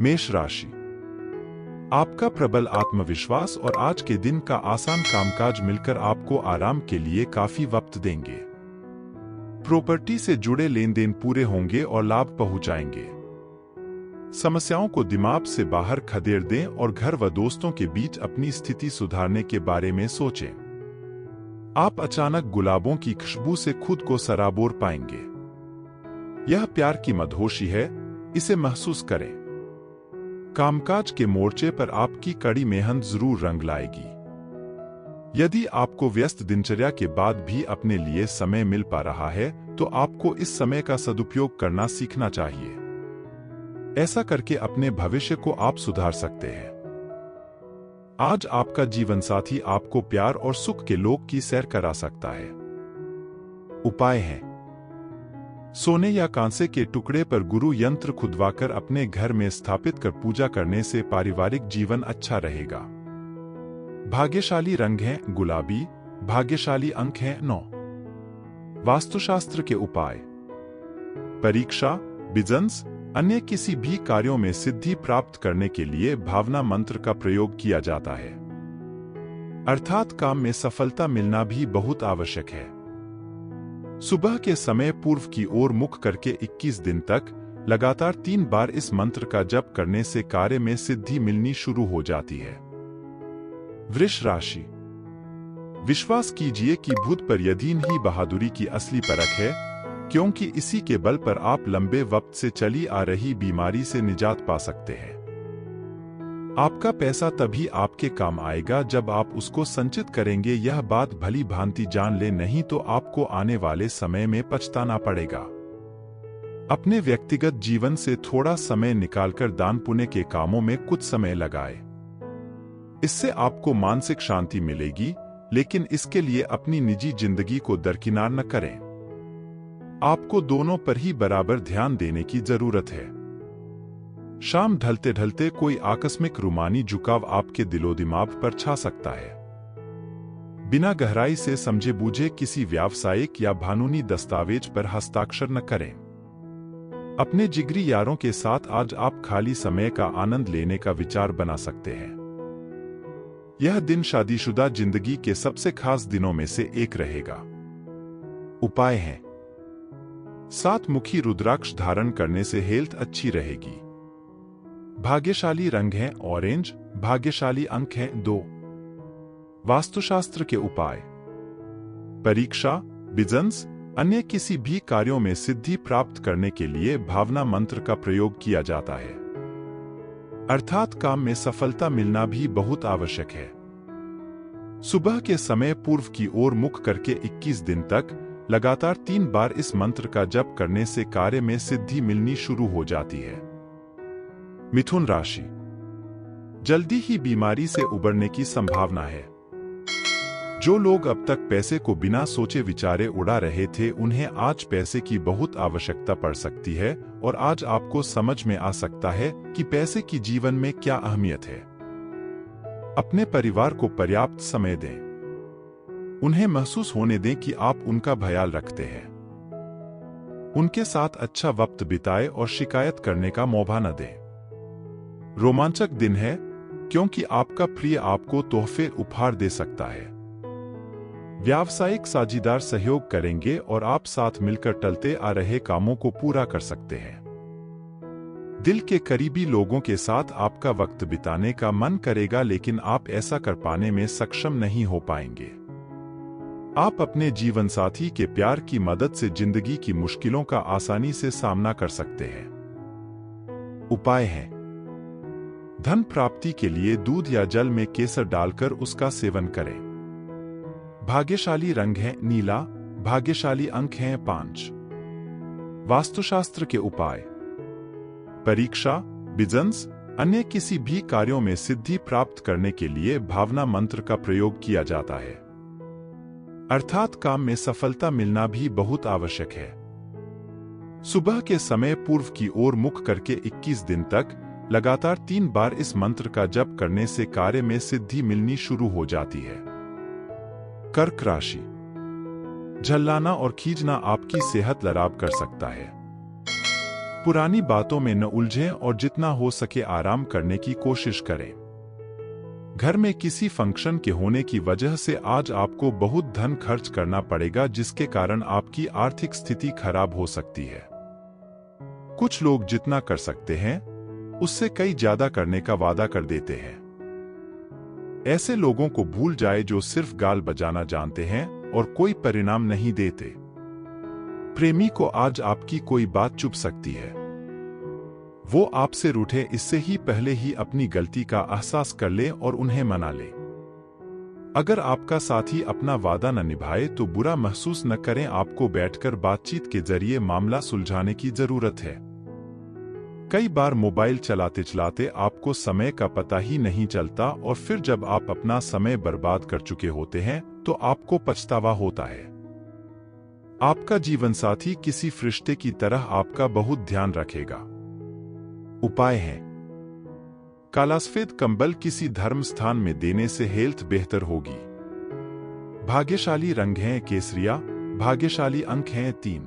मेष राशि। आपका प्रबल आत्मविश्वास और आज के दिन का आसान कामकाज मिलकर आपको आराम के लिए काफी वक्त देंगे। प्रॉपर्टी से जुड़े लेन देन पूरे होंगे और लाभ पहुंचाएंगे। समस्याओं को दिमाग से बाहर खदेड़ दें और घर व दोस्तों के बीच अपनी स्थिति सुधारने के बारे में सोचें। आप अचानक गुलाबों की खुशबू से खुद को सराबोर पाएंगे। यह प्यार की मदहोशी है, इसे महसूस करें। कामकाज के मोर्चे पर आपकी कड़ी मेहनत जरूर रंग लाएगी। यदि आपको व्यस्त दिनचर्या के बाद भी अपने लिए समय मिल पा रहा है, तो आपको इस समय का सदुपयोग करना सीखना चाहिए। ऐसा करके अपने भविष्य को आप सुधार सकते हैं। आज आपका जीवनसाथी आपको प्यार और सुख के लोक की सैर करा सकता है। उपाय है: सोने या कांसे के टुकड़े पर गुरु यंत्र खुदवाकर अपने घर में स्थापित कर पूजा करने से पारिवारिक जीवन अच्छा रहेगा। भाग्यशाली रंग है गुलाबी, भाग्यशाली अंक है 9। वास्तुशास्त्र के उपाय: परीक्षा, बिजनेस, अन्य किसी भी कार्यों में सिद्धि प्राप्त करने के लिए भावना मंत्र का प्रयोग किया जाता है। अर्थात काम में सफलता मिलना भी बहुत आवश्यक है। सुबह के समय पूर्व की ओर मुख करके 21 दिन तक लगातार 3 बार इस मंत्र का जप करने से कार्य में सिद्धि मिलनी शुरू हो जाती है। वृष राशि। विश्वास कीजिए कि भूत पर यदीन ही बहादुरी की असली परख है, क्योंकि इसी के बल पर आप लंबे वक्त से चली आ रही बीमारी से निजात पा सकते हैं। आपका पैसा तभी आपके काम आएगा जब आप उसको संचित करेंगे। यह बात भली भांति जान ले, नहीं तो आपको आने वाले समय में पछताना पड़ेगा। अपने व्यक्तिगत जीवन से थोड़ा समय निकालकर दान पुण्य के कामों में कुछ समय लगाएं। इससे आपको मानसिक शांति मिलेगी, लेकिन इसके लिए अपनी निजी जिंदगी को दरकिनार न करें। आपको दोनों पर ही बराबर ध्यान देने की जरूरत है। शाम ढलते ढलते कोई आकस्मिक रूमानी झुकाव आपके दिलो दिमाग पर छा सकता है। बिना गहराई से समझे बूझे किसी व्यावसायिक या कानूनी दस्तावेज पर हस्ताक्षर न करें। अपने जिगरी यारों के साथ आज आप खाली समय का आनंद लेने का विचार बना सकते हैं। यह दिन शादीशुदा जिंदगी के सबसे खास दिनों में से एक रहेगा। उपाय है: 7 मुखी रुद्राक्ष धारण करने से हेल्थ अच्छी रहेगी। भाग्यशाली रंग है ऑरेंज, भाग्यशाली अंक है 2। वास्तुशास्त्र के उपाय: परीक्षा, बिजनेस, अन्य किसी भी कार्यों में सिद्धि प्राप्त करने के लिए भावना मंत्र का प्रयोग किया जाता है। अर्थात काम में सफलता मिलना भी बहुत आवश्यक है। सुबह के समय पूर्व की ओर मुख करके 21 दिन तक लगातार 3 बार इस मंत्र का जप करने से कार्य में सिद्धि मिलनी शुरू हो जाती है। मिथुन राशि। जल्दी ही बीमारी से उबरने की संभावना है। जो लोग अब तक पैसे को बिना सोचे विचारे उड़ा रहे थे, उन्हें आज पैसे की बहुत आवश्यकता पड़ सकती है और आज आपको समझ में आ सकता है कि पैसे की जीवन में क्या अहमियत है। अपने परिवार को पर्याप्त समय दें। उन्हें महसूस होने दें कि आप उनका ख्याल रखते हैं। उनके साथ अच्छा वक्त बिताएं और शिकायत करने का मौका न दें। रोमांचक दिन है, क्योंकि आपका प्रिय आपको तोहफे उपहार दे सकता है। व्यावसायिक साझीदार सहयोग करेंगे और आप साथ मिलकर टलते आ रहे कामों को पूरा कर सकते हैं। दिल के करीबी लोगों के साथ आपका वक्त बिताने का मन करेगा, लेकिन आप ऐसा कर पाने में सक्षम नहीं हो पाएंगे। आप अपने जीवनसाथी के प्यार की मदद से जिंदगी की मुश्किलों का आसानी से सामना कर सकते हैं। उपाय है: धन प्राप्ति के लिए दूध या जल में केसर डालकर उसका सेवन करें। भाग्यशाली रंग है नीला, भाग्यशाली अंक है 5। वास्तुशास्त्र के उपाय: परीक्षा, बिजनेस, अन्य किसी भी कार्यों में सिद्धि प्राप्त करने के लिए भावना मंत्र का प्रयोग किया जाता है। अर्थात काम में सफलता मिलना भी बहुत आवश्यक है। सुबह के समय पूर्व की ओर मुख करके 21 दिन तक लगातार 3 बार इस मंत्र का जप करने से कार्य में सिद्धि मिलनी शुरू हो जाती है। कर्क राशि। झल्लाना और खींचना आपकी सेहत खराब कर सकता है। पुरानी बातों में न उलझें और जितना हो सके आराम करने की कोशिश करें। घर में किसी फंक्शन के होने की वजह से आज आपको बहुत धन खर्च करना पड़ेगा, जिसके कारण आपकी आर्थिक स्थिति खराब हो सकती है। कुछ लोग जितना कर सकते हैं उससे कई ज्यादा करने का वादा कर देते हैं। ऐसे लोगों को भूल जाए जो सिर्फ गाल बजाना जानते हैं और कोई परिणाम नहीं देते। प्रेमी को आज आपकी कोई बात चुभ सकती है। वो आपसे रूठे इससे ही पहले ही अपनी गलती का एहसास कर ले और उन्हें मना ले। अगर आपका साथी अपना वादा न निभाए तो बुरा महसूस न करें। आपको बैठकर बातचीत के जरिए मामला सुलझाने की जरूरत है। कई बार मोबाइल चलाते चलाते आपको समय का पता ही नहीं चलता और फिर जब आप अपना समय बर्बाद कर चुके होते हैं तो आपको पछतावा होता है। आपका जीवनसाथी किसी फरिश्ते की तरह आपका बहुत ध्यान रखेगा। उपाय है: काला सफेद कंबल किसी धर्म स्थान में देने से हेल्थ बेहतर होगी। भाग्यशाली रंग हैं केसरिया। भाग्यशाली अंक हैं 3।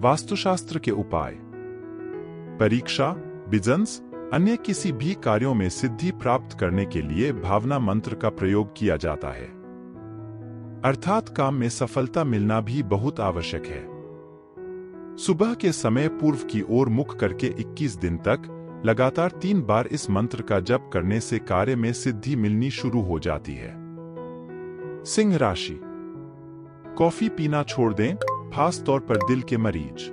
वास्तुशास्त्र के उपाय: परीक्षा, बिजनेस, अन्य किसी भी कार्यों में सिद्धि प्राप्त करने के लिए भावना मंत्र का प्रयोग किया जाता है, अर्थात काम में सफलता मिलना भी बहुत आवश्यक है। सुबह के समय पूर्व की ओर मुख करके 21 दिन तक लगातार 3 बार इस मंत्र का जप करने से कार्य में सिद्धि मिलनी शुरू हो जाती है। सिंह राशि: कॉफी पीना छोड़ दें, खास तौर पर दिल के मरीज।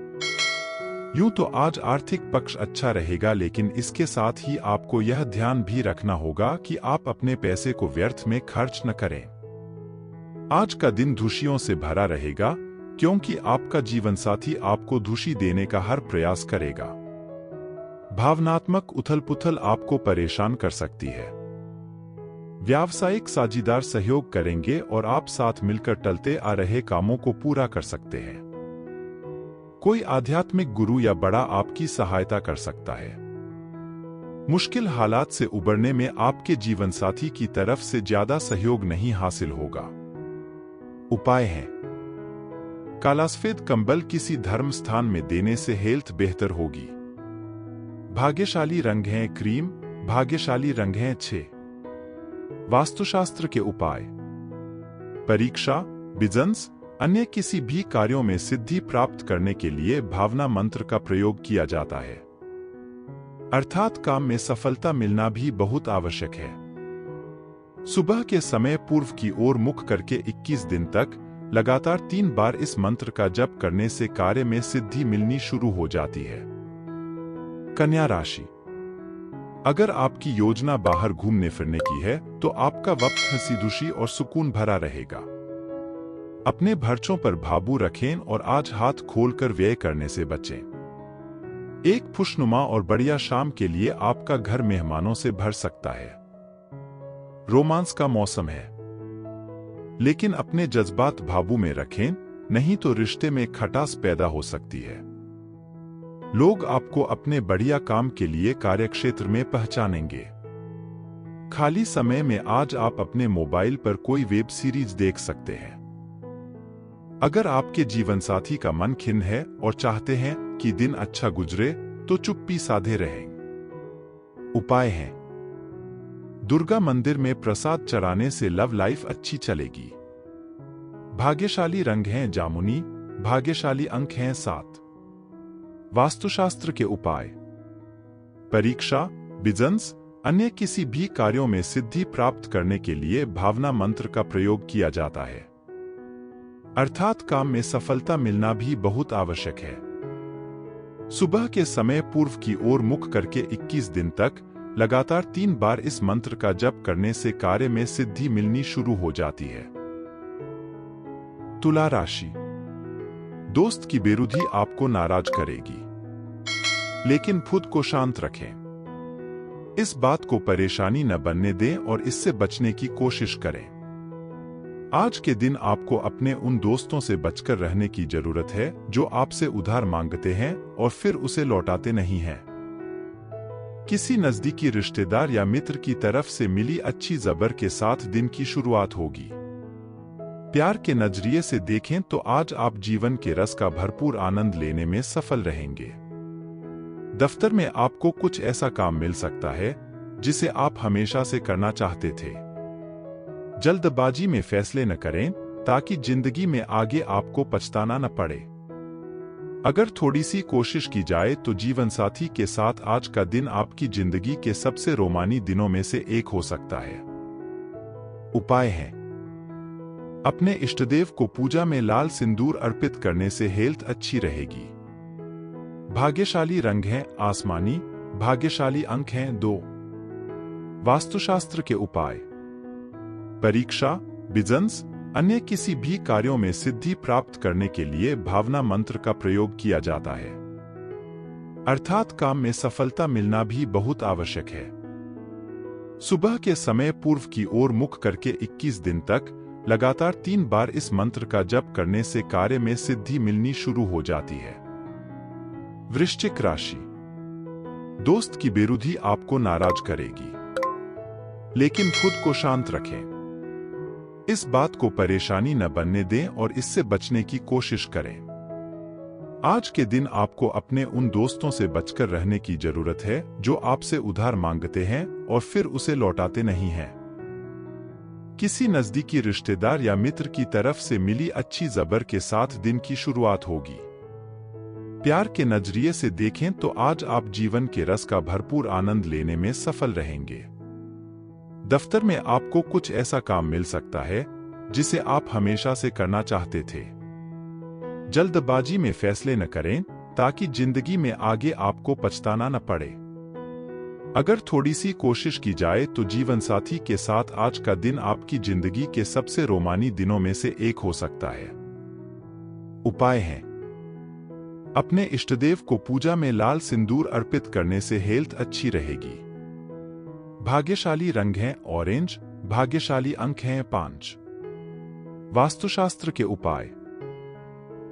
यूं तो आज आर्थिक पक्ष अच्छा रहेगा, लेकिन इसके साथ ही आपको यह ध्यान भी रखना होगा कि आप अपने पैसे को व्यर्थ में खर्च न करें। आज का दिन खुशियों से भरा रहेगा, क्योंकि आपका जीवनसाथी आपको खुशी देने का हर प्रयास करेगा। भावनात्मक उथल-पुथल आपको परेशान कर सकती है। व्यावसायिक साझीदार सहयोग करेंगे और आप साथ मिलकर टलते आ रहे कामों को पूरा कर सकते हैं। कोई आध्यात्मिक गुरु या बड़ा आपकी सहायता कर सकता है। मुश्किल हालात से उबरने में आपके जीवनसाथी की तरफ से ज्यादा सहयोग नहीं हासिल होगा। उपाय है: काला सफेद कंबल किसी धर्म स्थान में देने से हेल्थ बेहतर होगी। भाग्यशाली रंग हैं क्रीम। भाग्यशाली रंग हैं 6। वास्तुशास्त्र के उपाय: परीक्षा, बिजनेस, अन्य किसी भी कार्यों में सिद्धि प्राप्त करने के लिए भावना मंत्र का प्रयोग किया जाता है, अर्थात काम में सफलता मिलना भी बहुत आवश्यक है। सुबह के समय पूर्व की ओर मुख करके 21 दिन तक लगातार 3 बार इस मंत्र का जप करने से कार्य में सिद्धि मिलनी शुरू हो जाती है। कन्या राशि: अगर आपकी योजना बाहर घूमने फिरने की है तो आपका वक्त हंसी-खुशी और सुकून भरा रहेगा। अपने खर्चों पर काबू रखें और आज हाथ खोलकर व्यय करने से बचें। एक खुशनुमा और बढ़िया शाम के लिए आपका घर मेहमानों से भर सकता है। रोमांस का मौसम है, लेकिन अपने जज्बात काबू में रखें, नहीं तो रिश्ते में खटास पैदा हो सकती है। लोग आपको अपने बढ़िया काम के लिए कार्यक्षेत्र में पहचानेंगे। खाली समय में आज आप अपने मोबाइल पर कोई वेब सीरीज देख सकते हैं। अगर आपके जीवनसाथी का मन खिन्न है और चाहते हैं कि दिन अच्छा गुजरे तो चुप्पी साधे रहें। उपाय है: दुर्गा मंदिर में प्रसाद चढ़ाने से लव लाइफ अच्छी चलेगी। भाग्यशाली रंग हैं जामुनी। भाग्यशाली अंक हैं 7। वास्तुशास्त्र के उपाय: परीक्षा, बिजनेस, अन्य किसी भी कार्यों में सिद्धि प्राप्त करने के लिए भावना मंत्र का प्रयोग किया जाता है, अर्थात काम में सफलता मिलना भी बहुत आवश्यक है। सुबह के समय पूर्व की ओर मुख करके 21 दिन तक लगातार 3 बार इस मंत्र का जप करने से कार्य में सिद्धि मिलनी शुरू हो जाती है। तुला राशि: दोस्त की बेरुखी आपको नाराज करेगी, लेकिन खुद को शांत रखें। इस बात को परेशानी न बनने दें और इससे बचने की कोशिश करें। आज के दिन आपको अपने उन दोस्तों से बचकर रहने की जरूरत है जो आपसे उधार मांगते हैं और फिर उसे लौटाते नहीं हैं। किसी नजदीकी रिश्तेदार या मित्र की तरफ से मिली अच्छी खबर के साथ दिन की शुरुआत होगी। प्यार के नजरिए से देखें तो आज आप जीवन के रस का भरपूर आनंद लेने में सफल रहेंगे। दफ्तर में आपको कुछ ऐसा काम मिल सकता है जिसे आप हमेशा से करना चाहते थे। जल्दबाजी में फैसले न करें ताकि जिंदगी में आगे आपको पछताना न पड़े। अगर थोड़ी सी कोशिश की जाए तो जीवनसाथी के साथ आज का दिन आपकी जिंदगी के सबसे रोमानी दिनों में से एक हो सकता है। उपाय है, अपने इष्टदेव को पूजा में लाल सिंदूर अर्पित करने से हेल्थ अच्छी रहेगी। भाग्यशाली रंग है आसमानी, भाग्यशाली अंक हैं 2। वास्तुशास्त्र के उपाय। परीक्षा, बिजनेस, अन्य किसी भी कार्यों में सिद्धि प्राप्त करने के लिए भावना मंत्र का प्रयोग किया जाता है, अर्थात काम में सफलता मिलना भी बहुत आवश्यक है। सुबह के समय पूर्व की ओर मुख करके 21 दिन तक लगातार 3 बार इस मंत्र का जप करने से कार्य में सिद्धि मिलनी शुरू हो जाती है। वृश्चिक राशि। दोस्त की बेरुखी आपको नाराज करेगी, लेकिन खुद को शांत रखें। इस बात को परेशानी न बनने दें और इससे बचने की कोशिश करें। आज के दिन आपको अपने उन दोस्तों से बचकर रहने की जरूरत है जो आपसे उधार मांगते हैं और फिर उसे लौटाते नहीं हैं। किसी नजदीकी रिश्तेदार या मित्र की तरफ से मिली अच्छी खबर के साथ दिन की शुरुआत होगी। प्यार के नजरिए से देखें तो आज आप जीवन के रस का भरपूर आनंद लेने में सफल रहेंगे। दफ्तर में आपको कुछ ऐसा काम मिल सकता है जिसे आप हमेशा से करना चाहते थे। जल्दबाजी में फैसले न करें ताकि जिंदगी में आगे आपको पछताना न पड़े। अगर थोड़ी सी कोशिश की जाए तो जीवनसाथी के साथ आज का दिन आपकी जिंदगी के सबसे रोमानी दिनों में से एक हो सकता है। उपाय है, अपने इष्टदेव को पूजा में लाल सिंदूर अर्पित करने से हेल्थ अच्छी रहेगी। भाग्यशाली रंग है ऑरेंज, भाग्यशाली अंक हैं 5। वास्तुशास्त्र के उपाय।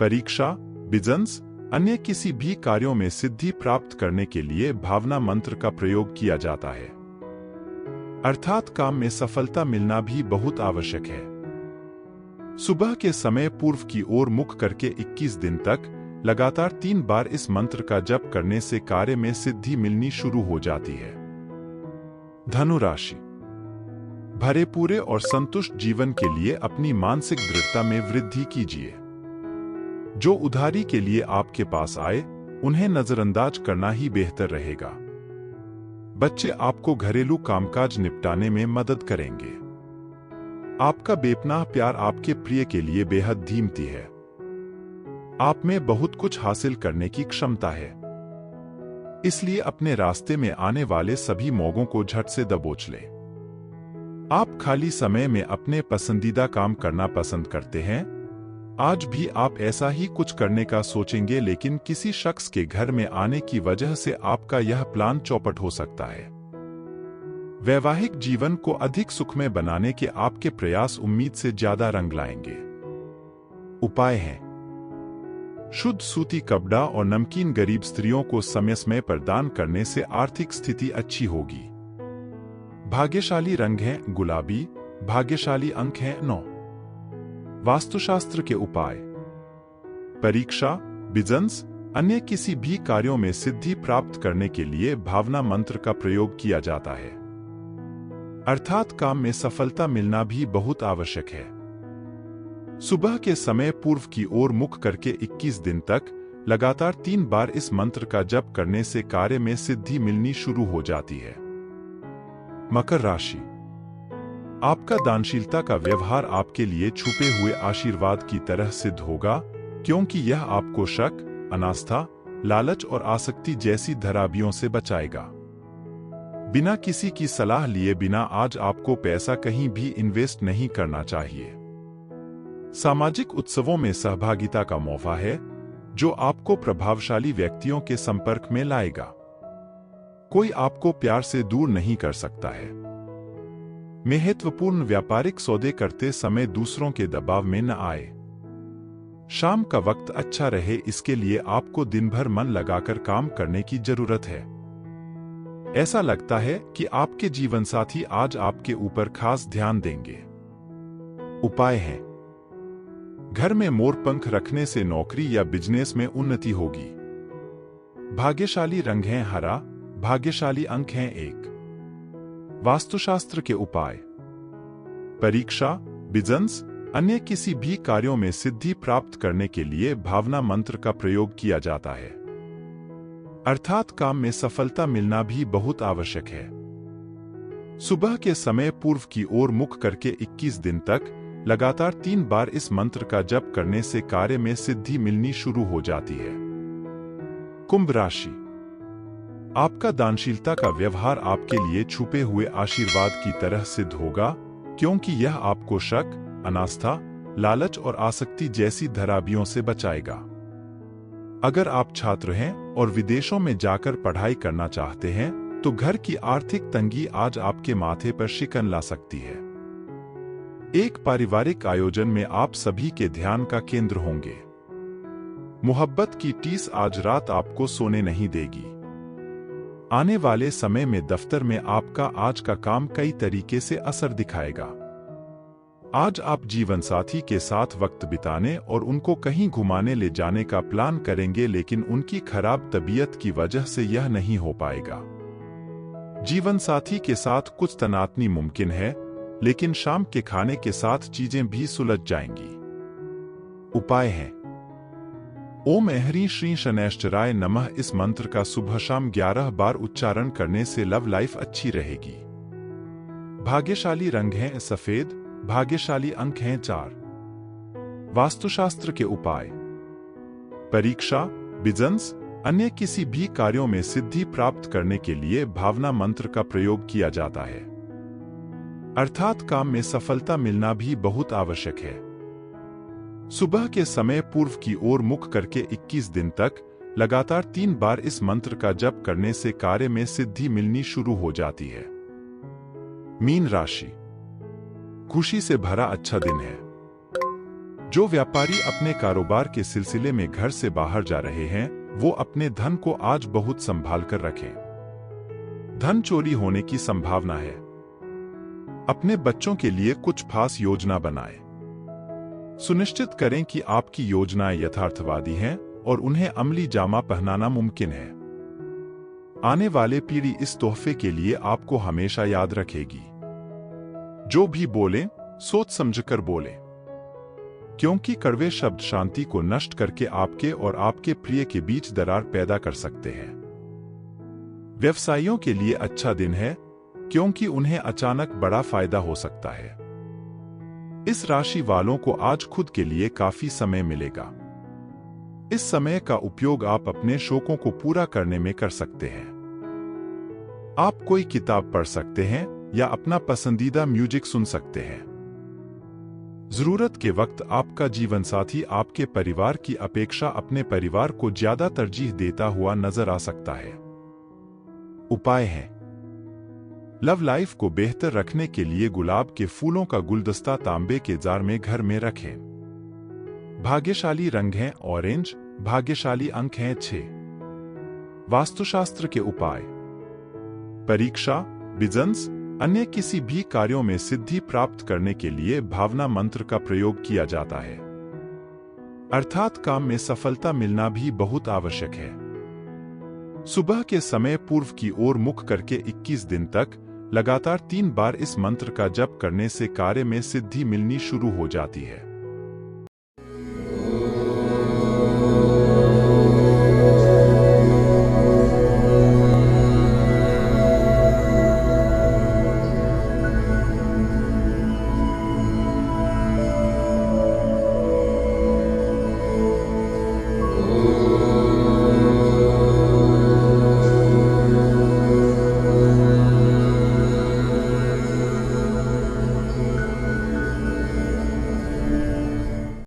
परीक्षा, बिजनेस, अन्य किसी भी कार्यों में सिद्धि प्राप्त करने के लिए भावना मंत्र का प्रयोग किया जाता है, अर्थात काम में सफलता मिलना भी बहुत आवश्यक है। सुबह के समय पूर्व की ओर मुख करके 21 दिन तक लगातार 3 बार इस मंत्र का जप करने से कार्य में सिद्धि मिलनी शुरू हो जाती है। धनु राशि। भरे पूरे और संतुष्ट जीवन के लिए अपनी मानसिक दृढ़ता में वृद्धि कीजिए। जो उधारी के लिए आपके पास आए उन्हें नजरअंदाज करना ही बेहतर रहेगा। बच्चे आपको घरेलू कामकाज निपटाने में मदद करेंगे। आपका बेपनाह प्यार आपके प्रिय के लिए बेहद कीमती है। आप में बहुत कुछ हासिल करने की क्षमता है, इसलिए अपने रास्ते में आने वाले सभी मौकों को झट से दबोच लें। आप खाली समय में अपने पसंदीदा काम करना पसंद करते हैं। आज भी आप ऐसा ही कुछ करने का सोचेंगे, लेकिन किसी शख्स के घर में आने की वजह से आपका यह प्लान चौपट हो सकता है। वैवाहिक जीवन को अधिक सुखमय बनाने के आपके प्रयास उम्मीद से ज्यादा रंग लाएंगे। उपाय है, शुद्ध सूती कपड़ा और नमकीन गरीब स्त्रियों को समय समय पर दान करने से आर्थिक स्थिति अच्छी होगी। भाग्यशाली रंग है गुलाबी, भाग्यशाली अंक हैं 9। वास्तुशास्त्र के उपाय। परीक्षा, बिजनेस, अन्य किसी भी कार्यों में सिद्धि प्राप्त करने के लिए भावना मंत्र का प्रयोग किया जाता है, अर्थात काम में सफलता मिलना भी बहुत आवश्यक है। सुबह के समय पूर्व की ओर मुख करके 21 दिन तक लगातार 3 बार इस मंत्र का जप करने से कार्य में सिद्धि मिलनी शुरू हो जाती है। मकर राशि। आपका दानशीलता का व्यवहार आपके लिए छुपे हुए आशीर्वाद की तरह सिद्ध होगा, क्योंकि यह आपको शक, अनास्था, लालच और आसक्ति जैसी खराबियों से बचाएगा। बिना किसी की सलाह लिए बिना आज आपको पैसा कहीं भी इन्वेस्ट नहीं करना चाहिए। सामाजिक उत्सवों में सहभागिता का मौका है, जो आपको प्रभावशाली व्यक्तियों के संपर्क में लाएगा। कोई आपको प्यार से दूर नहीं कर सकता है। महत्वपूर्ण व्यापारिक सौदे करते समय दूसरों के दबाव में न आए। शाम का वक्त अच्छा रहे, इसके लिए आपको दिन भर मन लगाकर काम करने की जरूरत है। ऐसा लगता है कि आपके जीवनसाथी आज आपके ऊपर खास ध्यान देंगे। उपाय है, घर में मोर पंख रखने से नौकरी या बिजनेस में उन्नति होगी। भाग्यशाली रंग है हरा, भाग्यशाली अंक हैं 1। वास्तुशास्त्र के उपाय। परीक्षा, बिजनेस, अन्य किसी भी कार्यों में सिद्धि प्राप्त करने के लिए भावना मंत्र का प्रयोग किया जाता है, अर्थात काम में सफलता मिलना भी बहुत आवश्यक है। सुबह के समय पूर्व की ओर मुख करके 21 दिन तक लगातार 3 बार इस मंत्र का जप करने से कार्य में सिद्धि मिलनी शुरू हो जाती है। कुंभ राशि। आपका दानशीलता का व्यवहार आपके लिए छुपे हुए आशीर्वाद की तरह सिद्ध होगा, क्योंकि यह आपको शक, अनास्था, लालच और आसक्ति जैसी खराबियों से बचाएगा। अगर आप छात्र हैं और विदेशों में जाकर पढ़ाई करना चाहते हैं, तो घर की आर्थिक तंगी आज आपके माथे पर शिकन ला सकती है। एक पारिवारिक आयोजन में आप सभी के ध्यान का केंद्र होंगे। मोहब्बत की टीस आज रात आपको सोने नहीं देगी। आने वाले समय में दफ्तर में आपका आज का काम कई तरीके से असर दिखाएगा। आज आप जीवन साथी के साथ वक्त बिताने और उनको कहीं घुमाने ले जाने का प्लान करेंगे, लेकिन उनकी खराब तबीयत की वजह से यह नहीं हो पाएगा। जीवन साथी के साथ कुछ तनातनी मुमकिन है, लेकिन शाम के खाने के साथ चीजें भी सुलझ जाएंगी। उपाय है। ओम ऐहरी श्री शनैश्चराय नमः। इस मंत्र का सुबह शाम 11 बार उच्चारण करने से लव लाइफ अच्छी रहेगी। भाग्यशाली रंग है सफेद, भाग्यशाली अंक हैं 4। वास्तुशास्त्र के उपाय। परीक्षा, बिजनेस, अन्य किसी भी कार्यों में सिद्धि प्राप्त करने के लिए भावना मंत्र का प्रयोग किया जाता है, अर्थात काम में सफलता मिलना भी बहुत आवश्यक है। सुबह के समय पूर्व की ओर मुख करके 21 दिन तक लगातार 3 बार इस मंत्र का जप करने से कार्य में सिद्धि मिलनी शुरू हो जाती है। मीन राशि। खुशी से भरा अच्छा दिन है। जो व्यापारी अपने कारोबार के सिलसिले में घर से बाहर जा रहे हैं, वो अपने धन को आज बहुत संभाल कर रखें। धन चोरी होने की संभावना है। अपने बच्चों के लिए कुछ खास योजना बनाएं। सुनिश्चित करें कि आपकी योजनाएं यथार्थवादी हैं और उन्हें अमली जामा पहनाना मुमकिन है। आने वाले पीढ़ी इस तोहफे के लिए आपको हमेशा याद रखेगी। जो भी बोलें, सोच समझकर बोलें, क्योंकि कड़वे शब्द शांति को नष्ट करके आपके और आपके प्रिय के बीच दरार पैदा कर सकते हैं। व्यवसायियों के लिए अच्छा दिन है, क्योंकि उन्हें अचानक बड़ा फायदा हो सकता है। इस राशि वालों को आज खुद के लिए काफी समय मिलेगा। इस समय का उपयोग आप अपने शौकों को पूरा करने में कर सकते हैं। आप कोई किताब पढ़ सकते हैं या अपना पसंदीदा म्यूजिक सुन सकते हैं। जरूरत के वक्त आपका जीवन साथी आपके परिवार की अपेक्षा अपने परिवार को ज्यादा तरजीह देता हुआ नजर आ सकता है। उपाय है। लव लाइफ को बेहतर रखने के लिए गुलाब के फूलों का गुलदस्ता तांबे के जार में घर में रखें। भाग्यशाली रंग है ऑरेंज, भाग्यशाली अंक हैं 6। वास्तुशास्त्र के उपाय। परीक्षा, बिजनेस, अन्य किसी भी कार्यों में सिद्धि प्राप्त करने के लिए भावना मंत्र का प्रयोग किया जाता है, अर्थात काम में सफलता मिलना भी बहुत आवश्यक है। सुबह के समय पूर्व की ओर मुख करके 21 दिन तक लगातार 3 बार इस मंत्र का जप करने से कार्य में सिद्धि मिलनी शुरू हो जाती है।